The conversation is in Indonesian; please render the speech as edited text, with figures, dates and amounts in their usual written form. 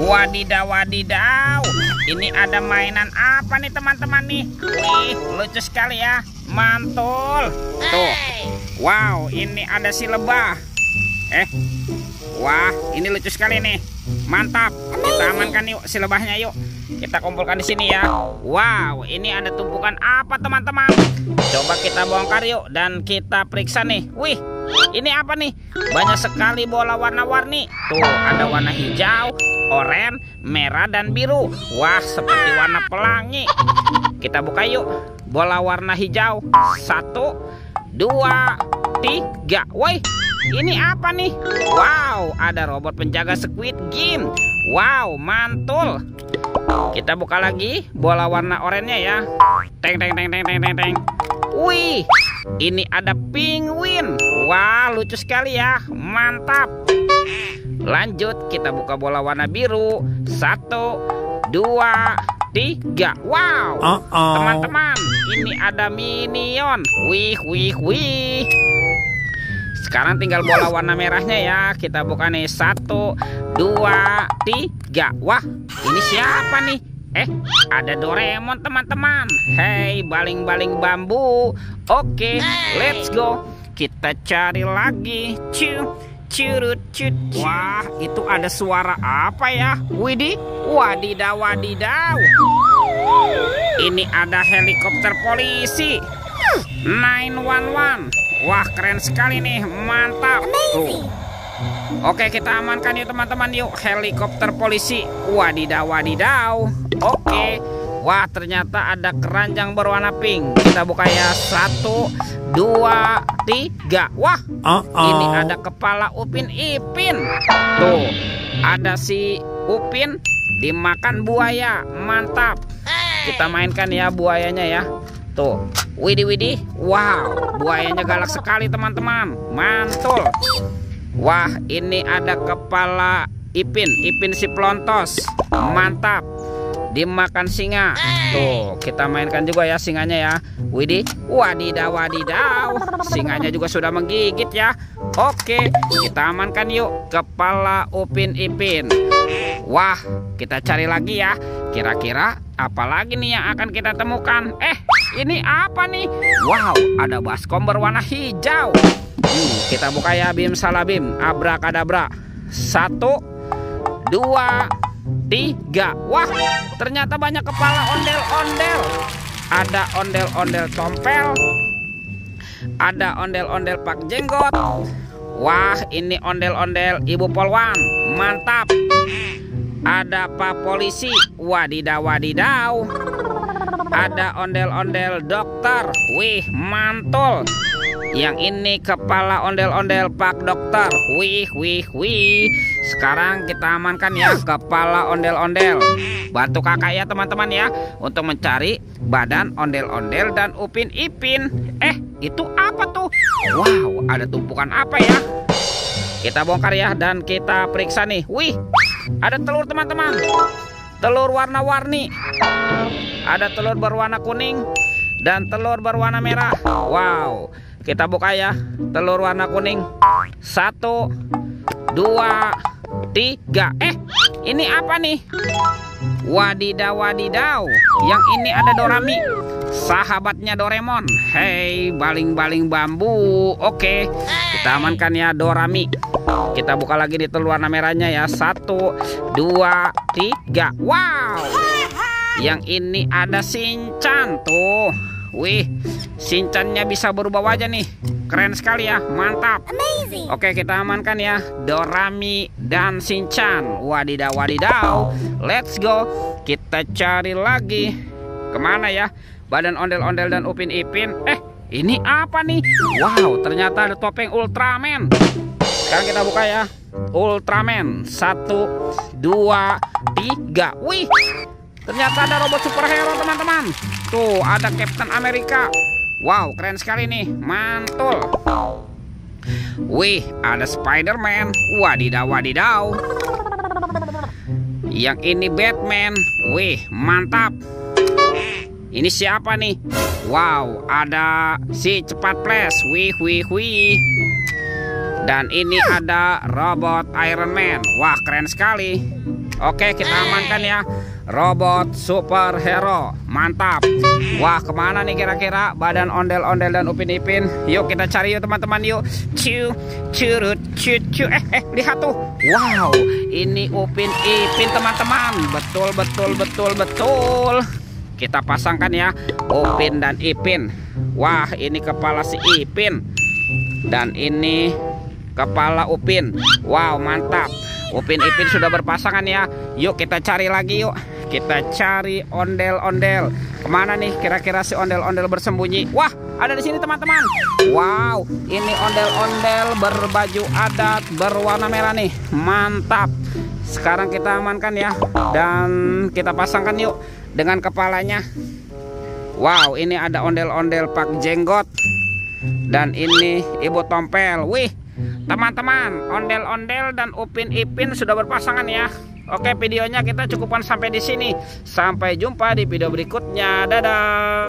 Wadidaw, wadidaw. Ini ada mainan apa nih teman-teman nih? Wih, lucu sekali ya. Mantul. Tuh. Wow, ini ada si lebah. Wah, ini lucu sekali nih. Mantap. Kita amankan yuk si lebahnya yuk. Kita kumpulkan di sini ya. Wow, ini ada tumpukan apa teman-teman? Coba kita bongkar yuk dan kita periksa nih. Wih, ini apa nih? Banyak sekali bola warna-warni. Tuh, ada warna hijau, oranye, merah, dan biru. Wah, seperti warna pelangi. Kita buka yuk. Bola warna hijau. 1, 2, 3. Woi, ini apa nih? Wow, ada robot penjaga Squid Game. Wow, mantul. Kita buka lagi bola warna oranye ya. Teng teng teng teng teng teng teng. Wih, ini ada penguin. Wah, lucu sekali ya. Mantap. Lanjut, kita buka bola warna biru. 1, 2, 3. Wow, teman-teman, ini ada minion. Wih, wih, wih. Sekarang tinggal bola warna merahnya ya. Kita buka nih. 1, 2, 3. Wah, ini siapa nih? Ada Doraemon teman-teman. Hey, baling-baling bambu. Oke, let's go. Kita cari lagi. Curut. Wah, itu ada suara apa ya? Widih, wadidaw, wadidaw. Ini ada helikopter polisi 911. Wah, keren sekali nih. Mantap. Tuh. Oke, kita amankan yuk teman-teman yuk. Helikopter polisi. Wadidaw, wadidaw. Oke. Wah, ternyata ada keranjang berwarna pink. Kita buka ya. 1, 2, 3. Wah, ini ada kepala Upin Ipin. Tuh, ada si Upin dimakan buaya. Mantap. Kita mainkan ya buayanya ya. Tuh, widih. Wow, buayanya galak sekali teman-teman. Mantul. Wah, ini ada kepala Ipin si pelontos. Mantap. Dimakan singa. Tuh, kita mainkan juga ya singanya ya. Widih, wadidaw, wadidaw. Singanya juga sudah menggigit ya. Oke, kita amankan yuk kepala Upin Ipin. Wah, kita cari lagi ya. Kira-kira apa lagi nih yang akan kita temukan? Ini apa nih? Wow, ada baskom berwarna hijau. Kita buka ya. Bim salabim, abrakadabra. 1, 2, 3. Wah, ternyata banyak kepala ondel-ondel. Ada ondel-ondel tompel. Ada ondel-ondel pak jenggot. Wah, ini ondel-ondel ibu polwan. Mantap. Ada pak polisi. Wadidaw, wadidaw. Ada ondel-ondel dokter. Wih, mantul. Yang ini kepala ondel-ondel pak dokter. Wih. Sekarang kita amankan ya kepala ondel-ondel. Bantu kakak ya teman-teman ya untuk mencari badan ondel-ondel dan Upin Ipin. Itu apa tuh? Wow, ada tumpukan apa ya? Kita bongkar ya dan kita periksa nih. Wih, ada telur teman-teman. Telur warna-warni. Ada telur berwarna kuning dan telur berwarna merah. Wow, kita buka ya. Telur warna kuning. 1, 2, 3. Ini apa nih? Wadidaw, wadidaw. Yang ini ada Dorami, sahabatnya Doraemon. Hey, baling-baling bambu. Oke, kita amankan ya Dorami. Kita buka lagi di telur warna merahnya ya. 1, 2, 3. Wow, yang ini ada Shinchan tuh. Wih, Shinchannya bisa berubah wajah nih. Keren sekali ya, mantap. Oke, kita amankan ya Dorami dan Shinchan. Wadidaw, wadidaw. Let's go. Kita cari lagi. Kemana ya badan ondel-ondel dan Upin Ipin? Ini apa nih? Wow, ternyata ada topeng Ultraman. Sekarang kita buka ya. Ultraman. 1, 2, 3. Wih, ternyata ada robot superhero teman-teman. Tuh, ada Captain America. Wow, keren sekali nih. Mantul. Wih, ada Spider-Man. Wadidaw, wadidaw. Yang ini Batman. Wih, mantap. Ini siapa nih? Wow, ada si Cepat Flash. Wih. Dan ini ada robot Iron Man. Wah, keren sekali. Oke, kita amankan ya. Robot superhero, mantap. Wah, kemana nih kira-kira badan ondel-ondel dan Upin Ipin? Yuk kita cari yuk teman-teman yuk. Curut cucu. Lihat tuh. Wow, ini Upin Ipin teman-teman. Betul. Kita pasangkan ya Upin dan Ipin. Wah, ini kepala si Ipin dan ini kepala Upin. Wow, mantap. Upin Ipin sudah berpasangan ya. Yuk kita cari lagi yuk. Kita cari ondel-ondel. Kemana nih kira-kira si ondel-ondel bersembunyi? Wah, ada di sini teman-teman. Wow, ini ondel-ondel berbaju adat berwarna merah nih. Mantap. Sekarang kita amankan ya. Dan kita pasangkan yuk dengan kepalanya. Wow, ini ada ondel-ondel Pak Jenggot. Dan ini Ibu Tompel. Wih, teman-teman, ondel-ondel dan Upin Ipin sudah berpasangan ya. Oke, videonya kita cukupkan sampai di sini. Sampai jumpa di video berikutnya. Dadah.